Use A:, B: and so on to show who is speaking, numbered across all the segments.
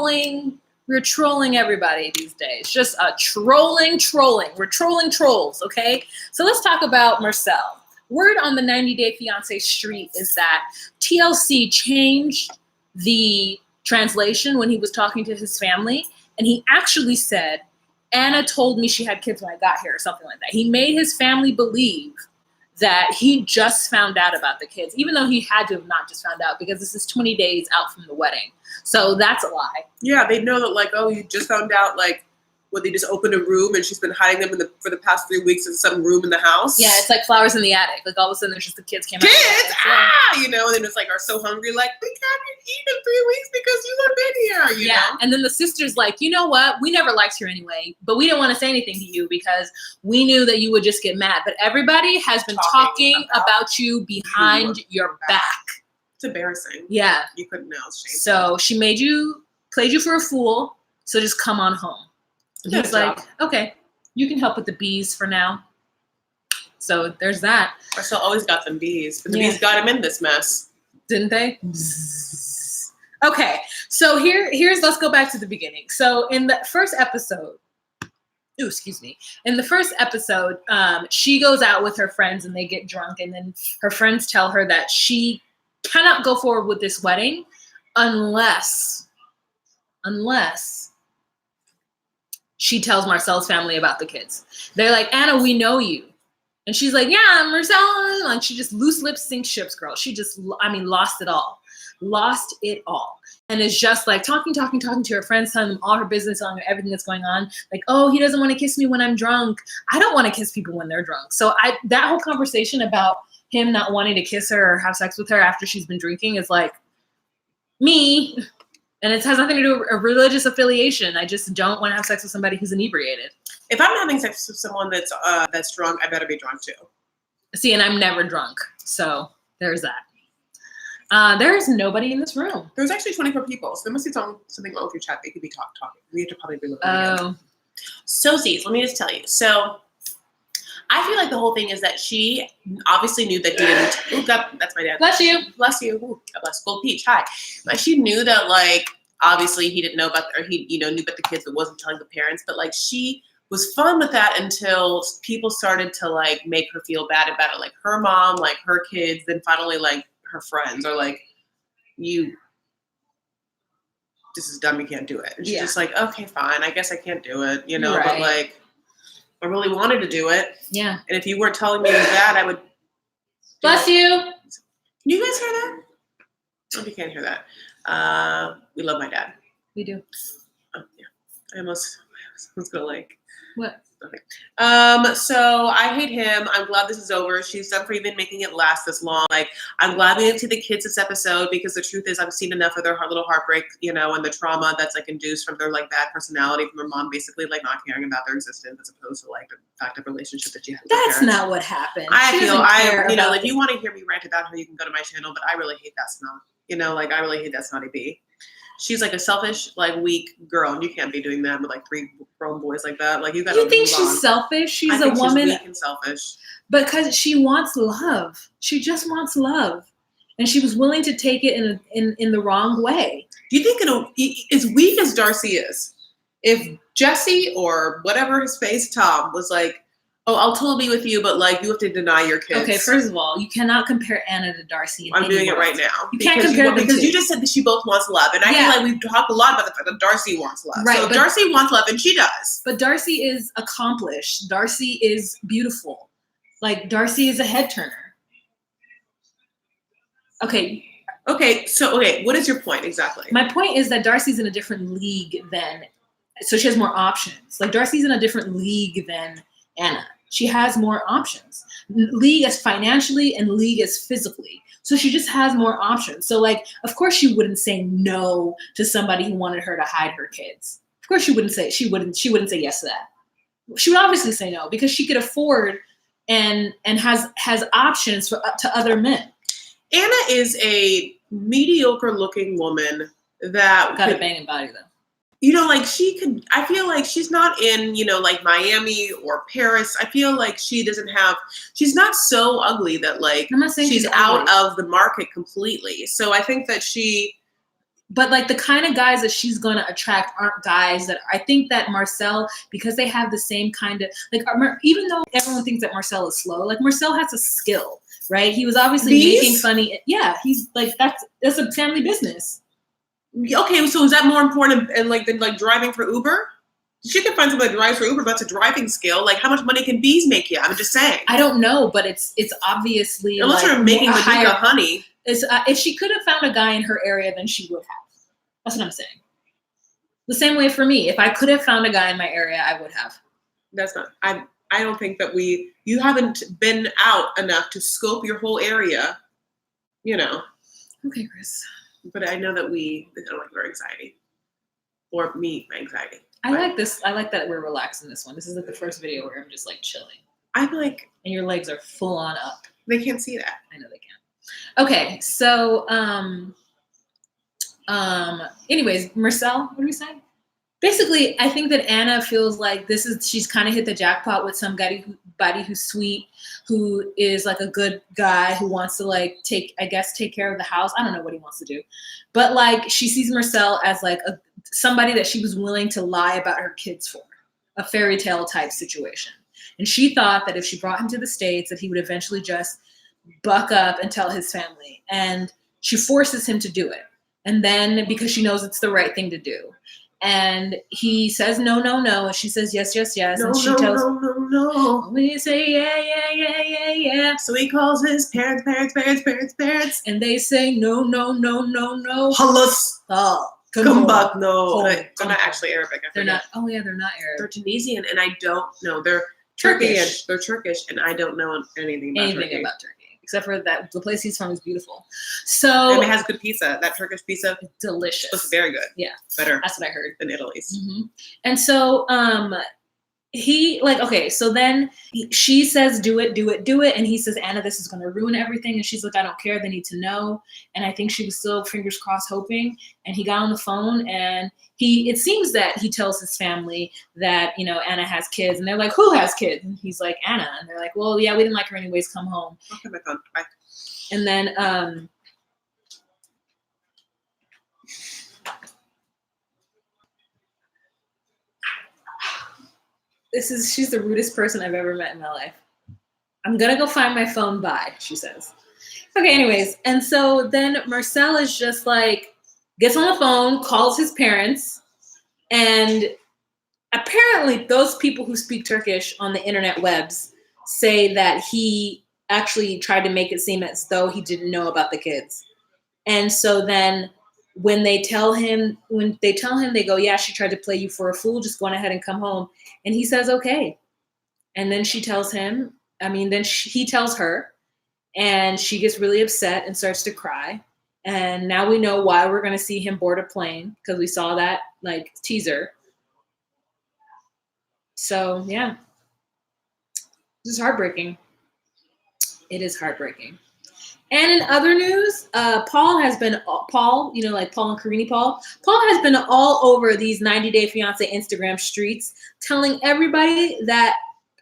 A: trolling. We're trolling everybody these days. Just trolling. We're trolling trolls, okay? So let's talk about Marcel. Word on the 90-Day Fiancé street is that TLC changed the translation when he was talking to his family, and he actually said, Anna told me she had kids when I got here, or something like that. He made his family believe that he just found out about the kids, even though he had to have not just found out, because this is 20 days out from the wedding. So that's a lie.
B: Yeah, they know that, like, oh, you just found out, like, when they just opened a room and she's been hiding them for the past 3 weeks in some room in the house.
A: Yeah, it's like flowers in the attic. Like, all of a sudden, there's just the kids came out.
B: Kids! Ah! You know, and then it's like, are so hungry, like, we can't eat in 3 weeks because you have been here, you know?
A: And then the sister's like, you know what? We never liked her anyway, but we didn't want to say anything to you because we knew that you would just get mad. But everybody has been talking about you behind your back.
B: It's embarrassing.
A: Yeah.
B: You couldn't know. Shame.
A: So she played you for a fool, so just come on home. And he's like, okay, you can help with the bees for now. So there's that.
B: Marcel always got them bees, but the bees got him in this mess.
A: Didn't they? Okay, so here's let's go back to the beginning. So in the first episode, in the first episode, she goes out with her friends and they get drunk, and then her friends tell her that she cannot go forward with this wedding unless she tells Marcel's family about the kids. They're like, Anna, we know you. And she's like, yeah, Mursel. Like, she just loose lips sink ships, girl. She just, lost it all. Lost it all. And it's just like talking to her friends, telling them all her business, telling her everything that's going on. Like, oh, he doesn't want to kiss me when I'm drunk. I don't want to kiss people when they're drunk. So that whole conversation about him not wanting to kiss her or have sex with her after she's been drinking is like, me. And it has nothing to do with a religious affiliation. I just don't want to have sex with somebody who's inebriated.
B: If I'm having sex with someone that's drunk, I better be drunk too.
A: See, and I'm never drunk. So there's that. There's nobody in this room.
B: There's actually 24 people. So there must be something wrong with your chat. They could be talking. We have to probably be looking again. So, Z's, let me just tell you. So I feel like the whole thing is that she obviously knew that he didn't. Oh, God, that's my dad.
A: Bless you.
B: Bless you. Ooh, God bless. Gold Peach. Hi. But she knew that, like, obviously he didn't know about, or he, knew about the kids but wasn't telling the parents. But, like, she was fine with that until people started to, like, make her feel bad about it. Like, her mom, like, her kids, then finally, like, her friends are like, this is dumb, you can't do it. And she's just like, okay, fine. I guess I can't do it, right. But, like, I really wanted to do it. Yeah. And if you weren't telling me that, I would.
A: Bless you.
B: Can you guys hear that? Oh, you can't hear that. We love my dad.
A: We do.
B: Oh, yeah. I was going to like.
A: What?
B: Okay. So I hate him. I'm glad this is over. She's done for even making it last this long. Like, I'm glad we didn't see the kids this episode because the truth is I've seen enough of their little heartbreak, and the trauma that's like induced from their like bad personality from their mom basically like not caring about their existence as opposed to like the fact of relationship that you have with
A: That's
B: parents.
A: not what happened.
B: If you want to hear me rant about her, you can go to my channel, but I really hate that snot. I really hate that snotty bee. She's like a selfish, like weak girl, and you can't be doing that with like 3 grown boys like that. Like you
A: think she's selfish? She's a woman.
B: She's weak and selfish
A: because she wants love. She just wants love, and she was willing to take it in the wrong way.
B: Do you think as weak as Darcy is, if Jesse or whatever his face Tom was like, oh, I'll totally be with you, but like you have to deny your kids.
A: Okay, first of all, you cannot compare Anna to Darcy.
B: I'm doing it right now.
A: You can't compare them
B: because you just said that she both wants love, and I feel like we've talked a lot about the fact that Darcy wants love. Right, so Darcy wants love, and she does.
A: But Darcy is accomplished. Darcy is beautiful. Like Darcy is a head turner. Okay.
B: So what is your point exactly?
A: My point is that Darcy's in a different league so she has more options. Like Darcy's in a different league than Anna. She has more options. League as financially and league as physically. So she just has more options. So like, of course she wouldn't say no to somebody who wanted her to hide her kids. Of course she wouldn't say yes to that. She would obviously say no because she could afford and has options to other men.
B: Anna is a mediocre looking woman that
A: got a banging body though.
B: I feel like she's not in, like Miami or Paris. I feel like she's not so ugly that like
A: I'm not saying
B: she's out of the market completely. So I think that
A: but like the kind of guys that she's going to attract aren't guys that I think that Marcel, because they have the same kind of like, even though everyone thinks that Marcel is slow, like Marcel has a skill, right? He was obviously making funny. Yeah, he's like that's a family business.
B: Okay, so is that more important than like driving for Uber? She can find somebody that drives for Uber, but that's a driving skill. Like, how much money can bees make you? I'm just saying.
A: I don't know, but it's obviously
B: unless
A: like
B: you're making Maduka honey.
A: If she could have found a guy in her area, then she would have. That's what I'm saying. The same way for me, if I could have found a guy in my area, I would have.
B: That's not. I don't think that you haven't been out enough to scope your whole area. You know.
A: Okay, Chris.
B: But I know that I don't like your anxiety, or me, my anxiety.
A: I like this. I like that we're relaxed in this one. This is like the first video where I'm just like chilling.
B: I'm like,
A: and your legs are full on up.
B: They can't see that.
A: I know they can't. Okay, so anyways, Marcel, what do we say? Basically, I think that Anna feels like she's kind of hit the jackpot with somebody who's sweet, who is like a good guy who wants to like take care of the house. I don't know what he wants to do, but like she sees Marcel as like somebody that she was willing to lie about her kids for, a fairy tale type situation. And she thought that if she brought him to the States, that he would eventually just buck up and tell his family. And she forces him to do it. And then because she knows it's the right thing to do. And he says, no, no, no. And she says, yes, yes, yes. And she tells
B: no.
A: We say, yeah.
B: So he calls his parents.
A: And they say, no.
B: Halas.
A: Oh,
B: come back, no. They're not actually Arabic.
A: They're not. Oh, yeah, they're not Arab.
B: They're Tunisian, and I don't know. They're Turkish. They're Turkish, and I don't know anything about Turkey.
A: Except for that the place he's from is beautiful. So
B: and it has good pizza. That Turkish pizza,
A: delicious.
B: It's very good.
A: Yeah,
B: better.
A: That's what I heard
B: than Italy's.
A: Mm-hmm. And so so then she says, do it. And he says, Anna, this is going to ruin everything. And she's like, I don't care. They need to know. And I think she was still fingers crossed hoping. And he got on the phone and it seems that he tells his family that, Anna has kids. And they're like, who has kids? And he's like, Anna. And they're like, well, yeah, we didn't like her anyways. Come home.
B: Okay, my phone. Bye.
A: And then, she's the rudest person I've ever met in my life. I'm going to go find my phone. Bye, she says. Okay, anyways. And so then Marcel is just like, gets on the phone, calls his parents. And apparently those people who speak Turkish on the internet webs say that he actually tried to make it seem as though he didn't know about the kids. And so then when they tell him, they go, yeah, she tried to play you for a fool. Just go on ahead and come home. And he says, okay. And then she tells him, he tells her, and she gets really upset and starts to cry. And now we know why we're going to see him board a plane, because we saw that like teaser. So yeah, this is heartbreaking. It is heartbreaking. And in other news, Paul, like Paul and Karine Paul has been all over these 90-Day Fiancé Instagram streets telling everybody that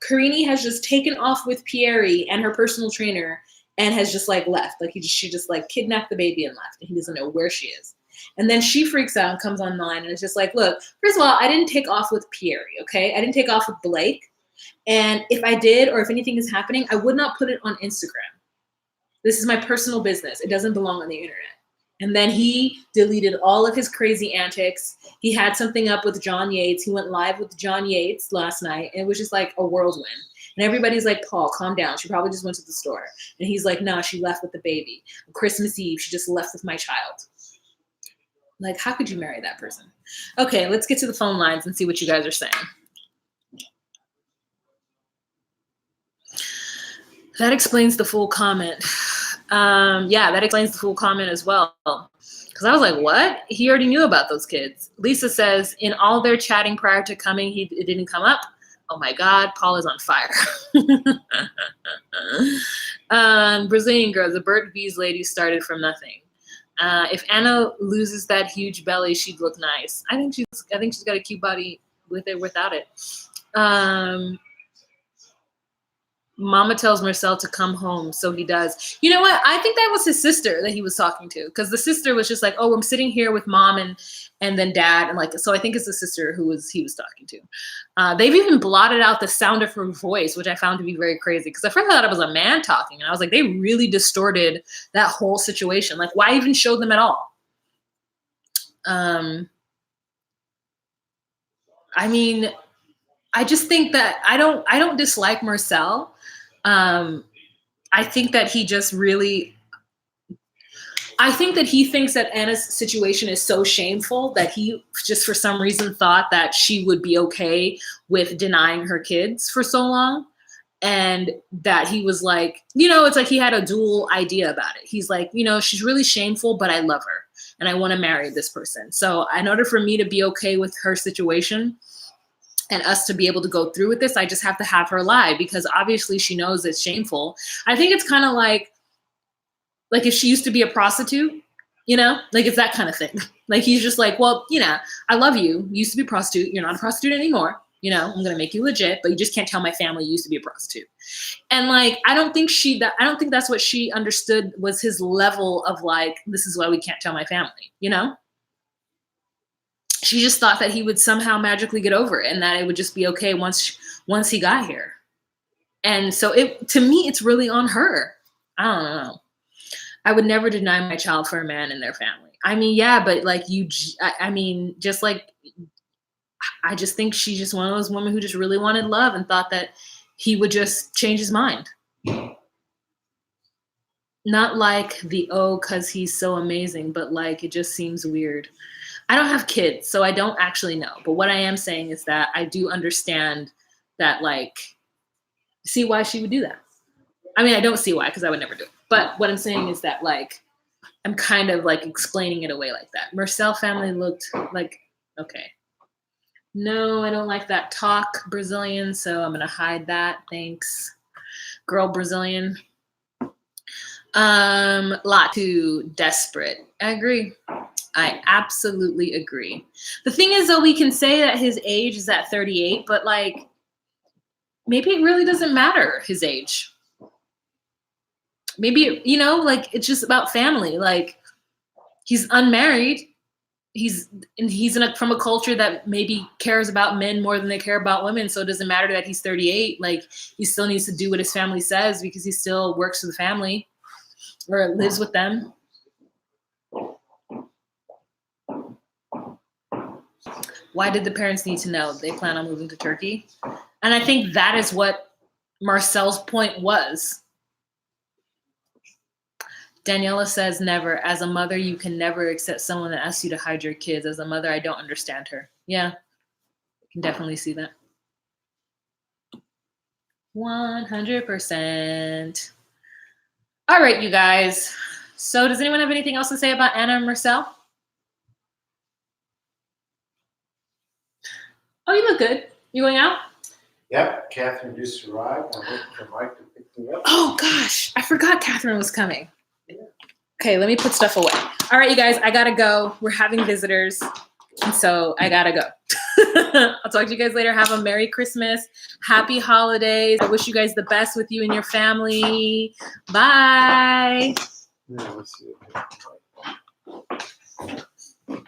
A: Karine has just taken off with Pierre and her personal trainer and has just like left. Like she just like kidnapped the baby and left, and he doesn't know where she is. And then she freaks out and comes online and is just like, look, first of all, I didn't take off with Pierre, okay? I didn't take off with Blake. And if I did, or if anything is happening, I would not put it on Instagram. This is my personal business. It doesn't belong on the internet. And then he deleted all of his crazy antics. He had something up with John Yates. He went live with John Yates last night. And it was just like a whirlwind. And everybody's like, Paul, calm down. She probably just went to the store. And he's like, no, she left with the baby. On Christmas Eve, she just left with my child. Like, how could you marry that person? Okay, let's get to the phone lines and see what you guys are saying. That explains the full comment. Yeah, that explains the full comment as well. Because I was like, what? He already knew about those kids. Lisa says, in all their chatting prior to coming, it didn't come up. Oh my God, Paul is on fire. Brazilian girl, the Bert Bees lady started from nothing. If Anna loses that huge belly, she'd look nice. I think she's got a cute body with it, without it. Mama tells Marcel to come home, so he does. You know what? I think that was his sister that he was talking to, because the sister was just like, "Oh, I'm sitting here with mom and then dad," and like, so I think it's the sister he was talking to. They've even blotted out the sound of her voice, which I found to be very crazy, because at first I thought it was a man talking, and I was like, they really distorted that whole situation. Like, why even show them at all? I mean, I just think that I don't dislike Marcel. I think that he just really, I think that he thinks that Anna's situation is so shameful that he just for some reason thought that she would be okay with denying her kids for so long. And that he was like, you know, it's like he had a dual idea about it. He's like, you know, she's really shameful, but I love her and I want to marry this person. So in order for me to be okay with her situation and us to be able to go through with this, I just have to have her lie, because obviously she knows it's shameful. I think it's kind of like if she used to be a prostitute, you know, like it's that kind of thing. Like he's just like, well, you know, I love you. You used to be a prostitute. You're not a prostitute anymore. You know, I'm going to make you legit, but you just can't tell my family you used to be a prostitute. And like, I don't think that's what she understood was his level of like, this is why we can't tell my family, you know? She just thought that he would somehow magically get over it and that it would just be okay once he got here. And so to me, it's really on her. I don't know. I would never deny my child for a man in their family. I mean, yeah, but like I mean, just like, I just think she's just one of those women who just really wanted love and thought that he would just change his mind. Not like cause he's so amazing, but like, it just seems weird. I don't have kids, so I don't actually know. But what I am saying is that I do understand that, like, see why she would do that. I mean, I don't see why, because I would never do it. But what I'm saying is that, like, I'm kind of, like, explaining it away like that. Mursel family looked like, okay. No, I don't like that talk, Brazilian, so I'm going to hide that. Thanks. Girl Brazilian. Lot too desperate. I agree. I absolutely agree. The thing is, though, we can say that his age is at 38, but like, maybe it really doesn't matter his age. Maybe, you know, like it's just about family. Like he's unmarried. He's from a culture that maybe cares about men more than they care about women. So it doesn't matter that he's 38. Like he still needs to do what his family says because he still works for the family or lives with them. Why did the parents need to know? They plan on moving to Turkey. And I think that is what Marcel's point was. Daniela says, never. As a mother, you can never accept someone that asks you to hide your kids. As a mother, I don't understand her. Yeah, I can definitely see that. 100%. All right, you guys. So does anyone have anything else to say about Anna and Marcel? Oh, you look good. You going out?
C: Yep, Catherine just arrived. I'm waiting for Mike to pick me up.
A: Oh, gosh. I forgot Catherine was coming. Okay, let me put stuff away. All right, you guys, I got to go. We're having visitors, and so I got to go. I'll talk to you guys later. Have a Merry Christmas. Happy holidays. I wish you guys the best with you and your family. Bye.
C: Yeah, let's see.